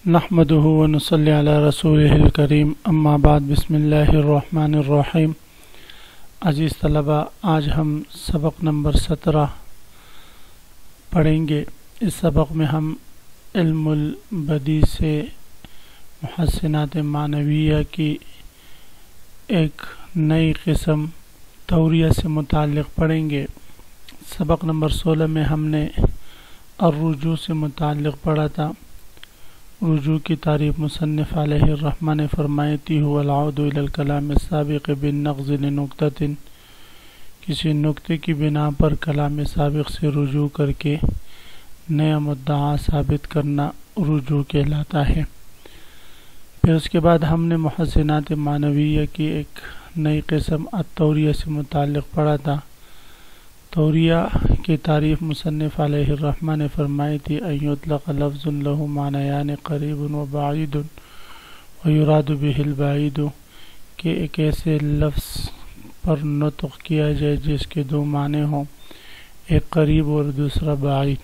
نحمده ونصلي علی رسوله الکریم اما بعد بسم اللہ الرحمن الرحیم۔ عزیز طلبہ، آج ہم سبق نمبر 17 پڑھیں گے۔ اس سبق میں ہم علم البدیع سے محسنات معنویہ کی ایک نئی قسم توریہ سے متعلق پڑھیں گے۔ سبق نمبر 16 میں ہم نے الرجوع سے متعلق پڑھا تھا۔ رجوع کی تعریف مصنف علیہ الرحمہ نے فرمائی تھی هو العود الى الکلام السابق بالنقض لنکتۃ، کسی نکتے کی بنا پر کلام سابق سے رجوع کر کے نیا مدعا ثابت کرنا رجوع کہلاتا ہے۔ پھر اس کے بعد ہم نے محسنات معنویہ کی ایک نئی قسم التوریہ سے متعلق پڑھا تھا۔ توریہ کی تعریف مصنف علیہ الرحمہ نے فرمائی تھی ان یطلق لفظ له معنیان قریب و بعید و یراد به البعید، کہ ایک ایسے لفظ پر نطق کیا جائے جس کے دو معنی ہوں، ایک قریب اور دوسرا بعید۔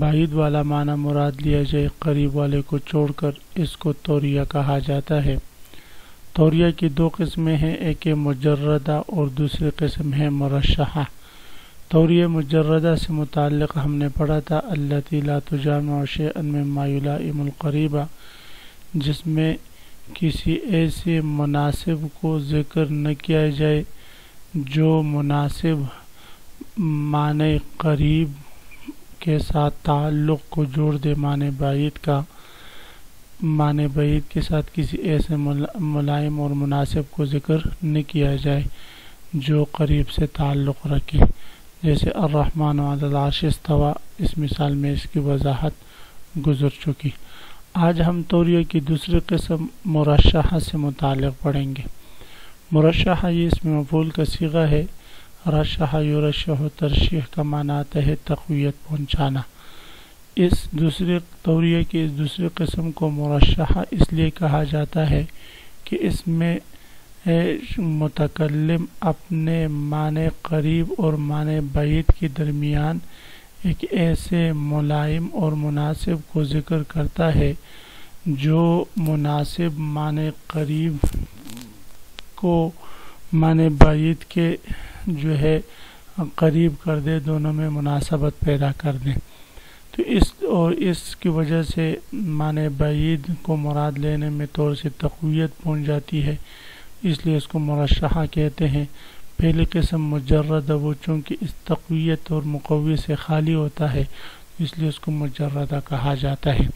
بعید والا معنی مراد لیا جائے، قریب والے کو چھوڑ کر اس کو توریہ کہا جاتا ہے۔ توریہ کی دو قسمیں ہیں، ایک مجردہ اور دوسری قسم ہے مرشحہ۔ توریہ مجردہ سے متعلق ہم نے پڑھا تھا التی لا تجامع شیئا مما یلائم القریب، جس میں کسی ایسے مناسب کو ذکر نہ کیا جائے جو مناسب معنی قریب کے ساتھ تعلق کو جوڑ دے، معنی بعید کے ساتھ کسی ایسے ملائم اور مناسب کو ذکر نہ کیا جائے جو قریب سے تعلق رکھے، جیسے الرحمن علی العرش استویٰ۔ اس مثال میں اس کی وضاحت گزر چکی۔ آج ہم توریہ کی دوسری قسم مرشحہ سے متعلق پڑھیں گے۔ مرشحہ یہ اسم مفعول کا صیغہ ہے۔ رشح یرشح ترشیح کا معنی آتا ہے تقویت پہنچانا۔ اس دوسری توریہ کی اس دوسری قسم کو مرشحہ اس لیے کہا جاتا ہے کہ اس میں متکلم اپنے معنی قریب اور معنی بعید کے درمیان ایک ایسے ملائم اور مناسب کو ذکر کرتا ہے جو مناسب معنی قریب کو معنی بعید کے جو ہے قریب کر دے، دونوں میں مناسبت پیدا کر دے۔ تو اس کی وجہ سے معنی بعید کو مراد لینے میں تھوڑی سی تقویت پہنچ جاتی ہے، اس لیے اس کو مرشحہ کہتے ہیں۔ پہلی قسم مجردہ، وہ چونکہ اس تقویت اور مقوی سے خالی ہوتا ہے اس لیے اس کو مجردہ کہا جاتا ہے۔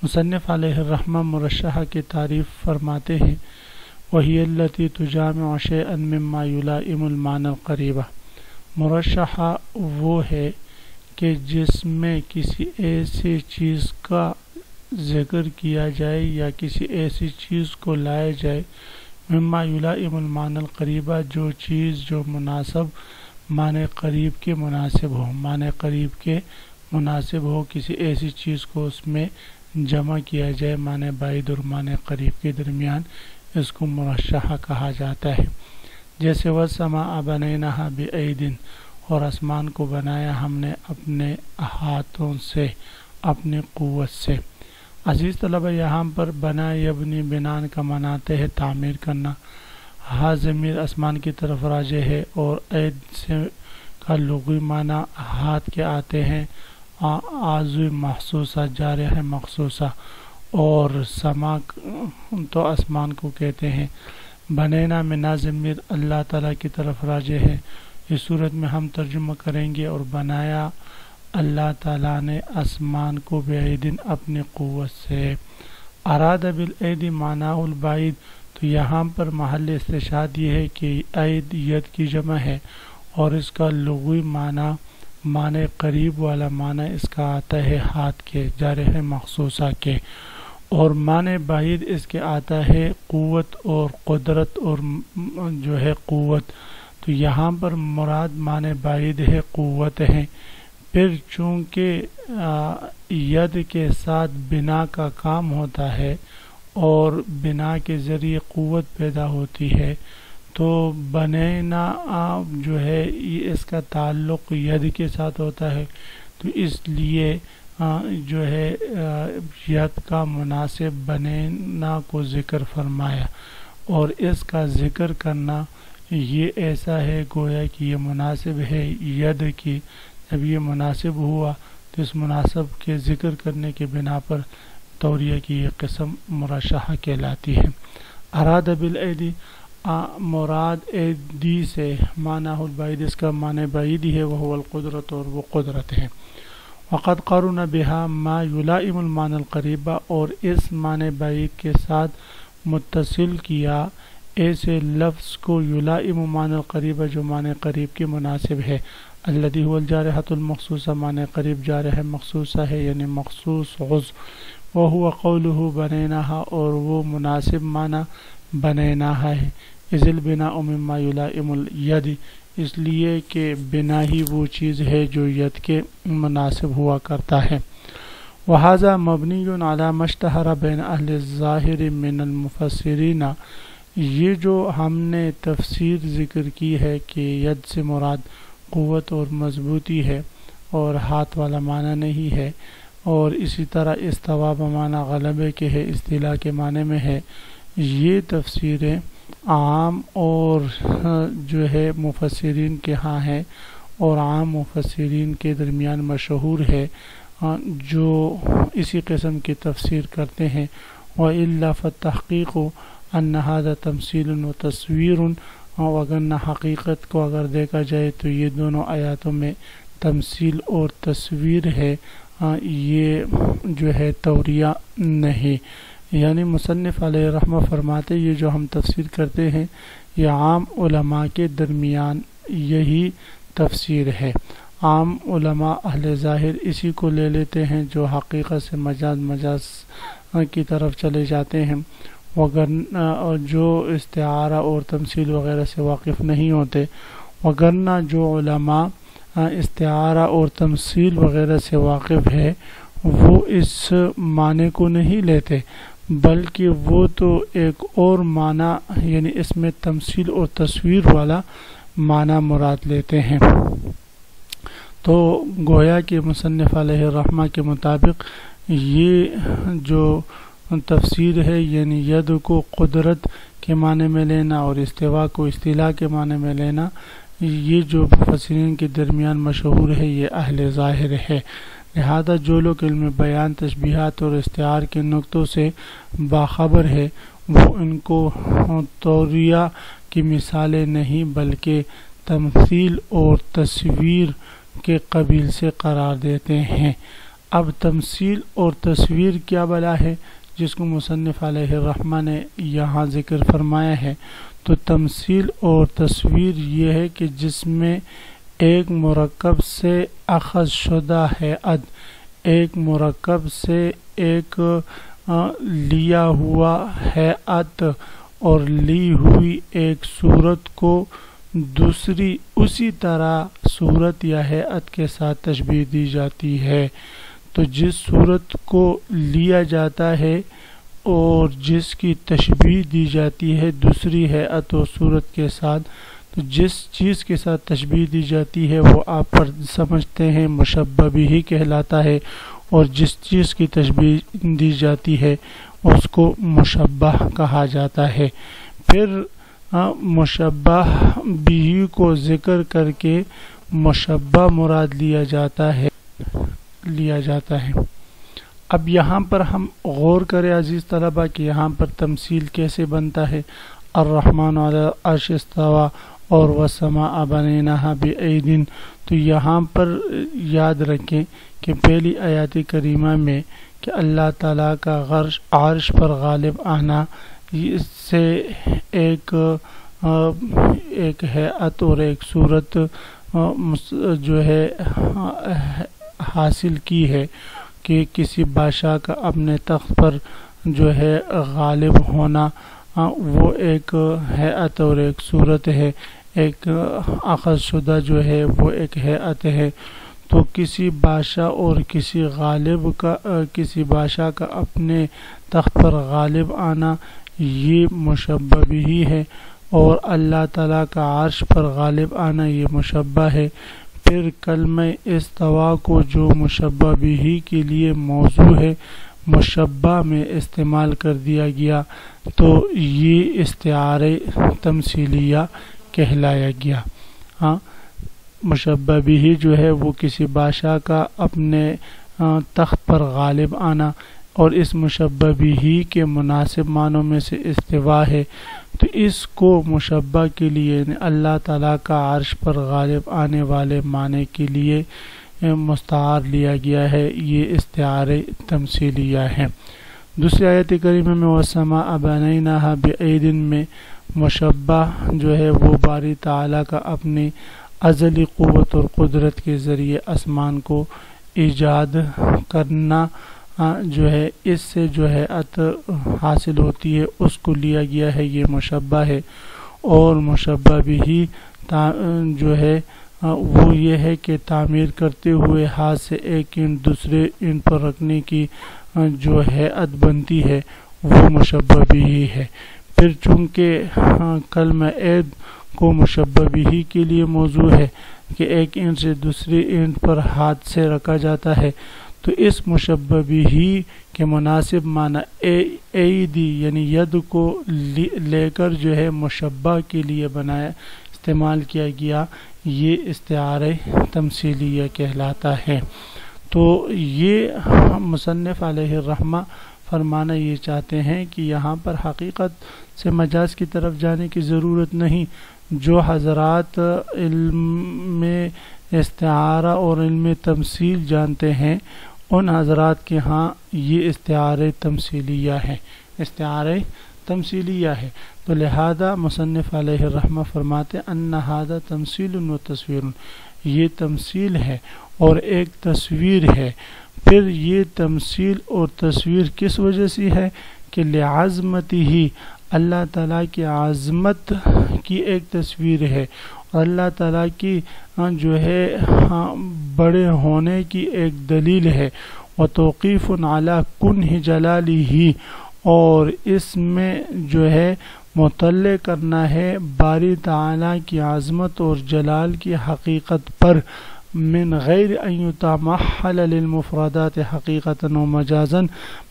مصنف علیہ الرحمہ مرشحہ کی تعریف فرماتے ہیں وہی التی تجامع شیئا مما یلائم المعنی القریبہ۔ مرشحہ وہ ہے کہ جس میں کسی ایسی چیز کا ذکر کیا جائے یا کسی ایسی چیز کو لایا جائے مما یلائم المعنی القریبہ، جو چیز جو مناسب معنی قریب کے مناسب ہو، معنی قریب کے مناسب ہو، کسی ایسی چیز کو اس میں جمع کیا جائے معنی بعید اور معنی قریب کے درمیان، اس کو مرشحہ کہا جاتا ہے۔ جیسے والسماء بنیناها بأید، اور آسمان کو بنایا ہم نے اپنے ہاتھوں سے، اپنی قوت سے۔ عزیز طلبہ، یہاں پر بنا یبنی بنان کا معنی آتا ہے تعمیر کرنا۔ ہا ضمیر آسمان کی طرف راجع ہے اور عید سے کا لغوی معنی ہاتھ کے آتے ہیں، آذو محسوسہ جارح مخصوصہ، اور سما تو آسمان کو کہتے ہیں۔ بنینا میں نا ضمیر اللہ تعالیٰ کی طرف راجع ہے۔ اس صورت میں ہم ترجمہ کریں گے اور بنایا اللہ تعالیٰ نے آسمان کو بعیدن اپنی قوت سے۔ اراد بالعید معنی البعید، تو یہاں پر محل استشہاد یہ ہے کہ عید ید کی جمع ہے اور اس کا لغوی معنی قریب والا معنی اس کا آتا ہے ہاتھ کے، جارح مخصوصہ کے، اور معنی بعید اس کے آتا ہے قوت اور قدرت اور جو ہے قوت۔ تو یہاں پر مراد معنی بعید ہے، قوت ہے۔ پھر چونکہ ید کے ساتھ بنا کا کام ہوتا ہے اور بنا کے ذریعے قوت پیدا ہوتی ہے، تو بنینا جو ہے اس کا تعلق ید کے ساتھ ہوتا ہے، تو اس لیے جو ہے ید کا مناسب بننا کو ذکر فرمایا، اور اس کا ذکر کرنا یہ ایسا ہے گویا کہ یہ مناسب ہے ید کی، جب یہ مناسب ہوا تو اس مناسب کے ذکر کرنے کے بنا پر توریہ کی یہ قسم مرشحہ کہلاتی ہے۔ اراد بالایدی، مراد ایدی سے معنی البعید، اس کا معنی بعید ہے، وہ القدرت، اور وہ قدرت ہے۔ وقد قرن بها ما یلائم المعنی القریبہ، اور اس معنی بعید کے ساتھ متصل کیا ایسے لفظ کو یلائم معنی القریبہ جو معنی قریب کے مناسب ہے، الذی هو الجارحۃ المخصوصہ، معنی قریب جارح مخصوصہ ہے یعنی مخصوص عضو، وہو قولہ بنیناہا، اور وہ مناسب معنی بنیناہا ہے، اذ البناء مما یلائم الید، اس لیے کہ بنا ہی وہ چیز ہے جو ید کے مناسب ہوا کرتا ہے۔ وہذا مبنی علی ما اشتہر بین اہل الظاہر من المفسرین، یہ جو ہم نے تفسیر ذکر کی ہے کہ ید سے مراد قوت اور مضبوطی ہے اور ہاتھ والا معنی نہیں ہے، اور اسی طرح استوا بمعنی غلبے کے ہے، استیلاء کے معنی میں ہے، یہ تفسیریں عام اور جو ہے مفسرین کے ہاں ہے، اور عام مفسرین کے درمیان مشہور ہے جو اسی قسم کی تفسیر کرتے ہیں۔ وَإِلَّا فَالتَّحْقِيقُ أَنَّ هَذَا تَمْثِيلٌ وَتَصْوِيرٌ، وگرنہ حقیقت کو اگر دیکھا جائے تو یہ دونوں آیاتوں میں تمثیل اور تصویر ہے، یہ جو ہے توریہ نہیں۔ یعنی مصنف علیہ رحمہ فرماتے یہ جو ہم تفسیر کرتے ہیں یہ عام علماء کے درمیان یہی تفسیر ہے۔ عام علماء اہل ظاہر اسی کو لے لیتے ہیں جو حقیقت سے مجاز کی طرف چلے جاتے ہیں، وگرنہ جو استعارہ اور تمثیل وغیرہ سے واقف نہیں ہوتے، وگرنہ جو علماء استعارہ اور تمثیل وغیرہ سے واقف ہے وہ اس معنی کو نہیں لیتے، بلکہ وہ تو ایک اور معنی یعنی اس میں تمثیل اور تصویر والا معنی مراد لیتے ہیں۔ تو گویا کہ مصنف علیہ الرحمہ کے مطابق یہ جو تفسیر ہے یعنی ید کو قدرت کے معنی میں لینا اور استوا کو استیلاء کے معنی میں لینا، یہ جو مفسرین کے درمیان مشہور ہے یہ اہل ظاہر ہے۔ لہذا جو لوگ علم بیان، تشبیہات اور استعار کے نقطوں سے باخبر ہے وہ ان کو توریہ کی مثالیں نہیں بلکہ تمثیل اور تصویر کے قبیل سے قرار دیتے ہیں۔ اب تمثیل اور تصویر کیا بلا ہے جس کو مصنف علیہ الرحمہ نے یہاں ذکر فرمایا ہے؟ تو تمثیل اور تصویر یہ ہے کہ جس میں ایک مرکب سے اخذ شدہ ہیئت، ایک مرکب سے ایک لیا ہوا ہیئت اور لی ہوئی ایک صورت کو دوسری اسی طرح صورت یا ہیئت کے ساتھ تشبیہ دی جاتی ہے۔ تو جس صورت کو لیا جاتا ہے اور جس کی تشبیہ دی جاتی ہے دوسری ہیئت اور صورت کے ساتھ، تو جس چیز کے ساتھ تشبیہ دی جاتی ہے وہ آپ پر سمجھتے ہیں مشبہ بھی کہلاتا ہے، اور جس چیز کی تشبیہ دی جاتی ہے اس کو مشبہ کہا جاتا ہے۔ پھر مشبہ بھی کو ذکر کر کے مشبہ مراد لیا جاتا ہے۔ اب یہاں پر ہم غور کریں عزیز طلبہ کہ یہاں پر تمثیل کیسے بنتا ہے۔ الرحمن علی العرش استوى اور والسماء بنیناها بأید، تو یہاں پر یاد رکھیں کہ پہلی آیات کریمہ میں کہ اللہ تعالیٰ کا عرش پر غالب آنا، اس سے ایک ہیئت اور ایک صورت جو ہے حاصل کی ہے کہ کسی بادشاہ کا اپنے تخت پر جو ہے غالب ہونا، وہ ایک ہیئت اور ایک صورت ہے، ایک اخذ شدہ جو ہے وہ ایک ہیئت ہے۔ تو کسی بادشاہ اور کسی بادشاہ کا اپنے تخت پر غالب آنا یہ مشبہ بھی ہے، اور اللہ تعالیٰ کا عرش پر غالب آنا یہ مشبہ ہے۔ پھر کلمہ استوا کو جو مشبہ بھی کے لیے موضوع ہے مشبہ میں استعمال کر دیا گیا تو یہ استعارہ تمثیلیہ کہلایا گیا۔ ہاں، مشبہ بھی جو ہے وہ کسی بادشاہ کا اپنے تخت پر غالب آنا، اور اس مشبہ بھی کے مناسب معنوں میں سے استوا ہے، تو اس کو مشبہ کے لیے یعنی اللہ تعالیٰ کا عرش پر غالب آنے والے معنی کے لیے مستعار لیا گیا ہے۔ یہ استعارہ تمثیلیہ ہے۔ دوسری آیت کریمہ میں وَالسَّمَاءَ بَنَيْنَاهَا بِأَيْدٍ میں مشبہ جو ہے وہ باری تعالیٰ کا اپنی ازلی قوت اور قدرت کے ذریعے آسمان کو ایجاد کرنا جو ہے اس سے جو ہے حاصل ہوتی ہے، اس کو لیا گیا ہے، یہ مشبہ ہے۔ اور مشبہ بھی جو ہے وہ یہ ہے کہ تعمیر کرتے ہوئے ہاتھ سے ایک اینٹ دوسرے اینٹ پر رکھنے کی جو ہیئت بنتی ہے وہ مشبہ بھی ہے۔ پھر چونکہ کلمہ عید کو مشبہ بھی کے لیے موضوع ہے کہ ایک اینٹ سے دوسری اینٹ پر ہاتھ سے رکھا جاتا ہے، تو اس مشبہ بھی کے مناسب معنی ایدی یعنی ید کو لے کر جو ہے مشبہ کے لیے بنایا استعمال کیا گیا، یہ استعارہ تمثیلیہ کہلاتا ہے۔ تو یہ مصنف علیہ الرحمہ فرمانا یہ چاہتے ہیں کہ یہاں پر حقیقت سے مجاز کی طرف جانے کی ضرورت نہیں۔ جو حضرات علم استعارہ اور علم تمثیل جانتے ہیں ان حضرات کے ہاں یہ استعارہ تمثیلیہ ہے، استعارہ تمثیلیہ ہے۔ تو لہذا مصنف علیہ الرحمہ فرماتے ان ھذا تمثیل و تصویر، یہ تمثیل ہے اور ایک تصویر ہے۔ پھر یہ تمثیل اور تصویر کس وجہ سے ہے کہ لعظمتہ، اللہ تعالیٰ کی عظمت کی ایک تصویر ہے، اور اللہ تعالیٰ کی جو ہے بڑے ہونے کی ایک دلیل ہے، وتوقیف علی کنہ جلالہ، اور اس میں جو ہے مطلع کرنا ہے باری تعالیٰ کی عظمت اور جلال کی حقیقت پر، من غیر ان یتمحل للمفردات حقیقتا و مجازا،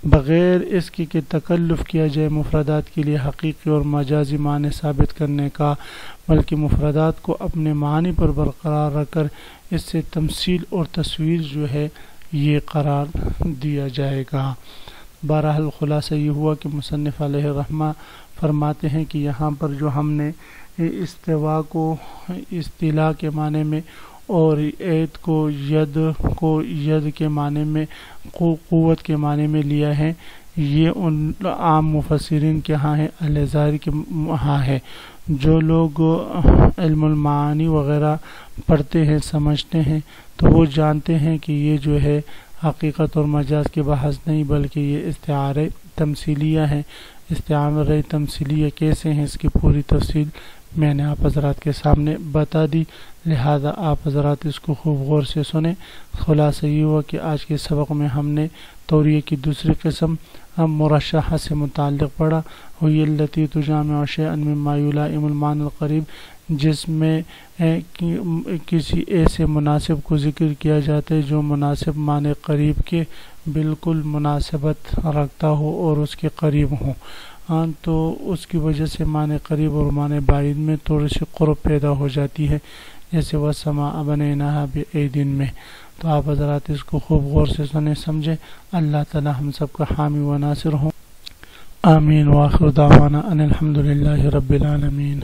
بغیر اس کی کہ تکلف کیا جائے مفردات کے لیے حقیقی اور مجازی معنی ثابت کرنے کا، بلکہ مفردات کو اپنے معنی پر برقرار رکھ کر اس سے تمثیل اور تصویر جو ہے یہ قرار دیا جائے گا۔ بہرحال خلاصہ یہ ہوا کہ مصنف علیہ الرحمہ فرماتے ہیں کہ یہاں پر جو ہم نے استوا کو اصطلاح کے معنی میں اور عید کو ید کے معنی میں قوت کے معنی میں لیا ہے، یہ ان عام مفسرین کے ہاں ہے، اہل ظاہر کے ہاں ہے۔ جو لوگ علم المعانی وغیرہ پڑھتے ہیں سمجھتے ہیں تو وہ جانتے ہیں کہ یہ جو ہے حقیقت اور مجاز کے بحث نہیں بلکہ یہ استعارہ تمثیلیہ ہے۔ استعارہ تمثیلیہ کیسے ہیں اس کی پوری تفصیل میں نے آپ حضرات کے سامنے بتا دی، لہذا آپ حضرات اس کو خوب غور سے سنیں۔ خلاصہ یہ ہوا کہ آج کے سبق میں ہم نے توریہ کی دوسری قسم مرشحہ سے متعلق پڑھا، وہی التی تجامع شیئا مما یلائم المعنی القریب، جس میں کسی ایسے مناسب کو ذکر کیا جاتا ہے جو مناسب معنی قریب کے بالکل مناسبت رکھتا ہو اور اس کے قریب ہوں، تو اس کی وجہ سے معنی قریب اور معنی بعید میں تھوڑی سی قرب پیدا ہو جاتی ہے، جیسے وَالسَّمَاءَ بَنَيْنَاهَا بِأَيْدٍ میں۔ تو آپ حضرات اس کو خوب غور سے سنیں سمجھیں۔ اللہ تعالی ہم سب کا حامی و ناصر ہوں، آمین۔ وآخر دعوانا ان الحمدللہ رب العالمین۔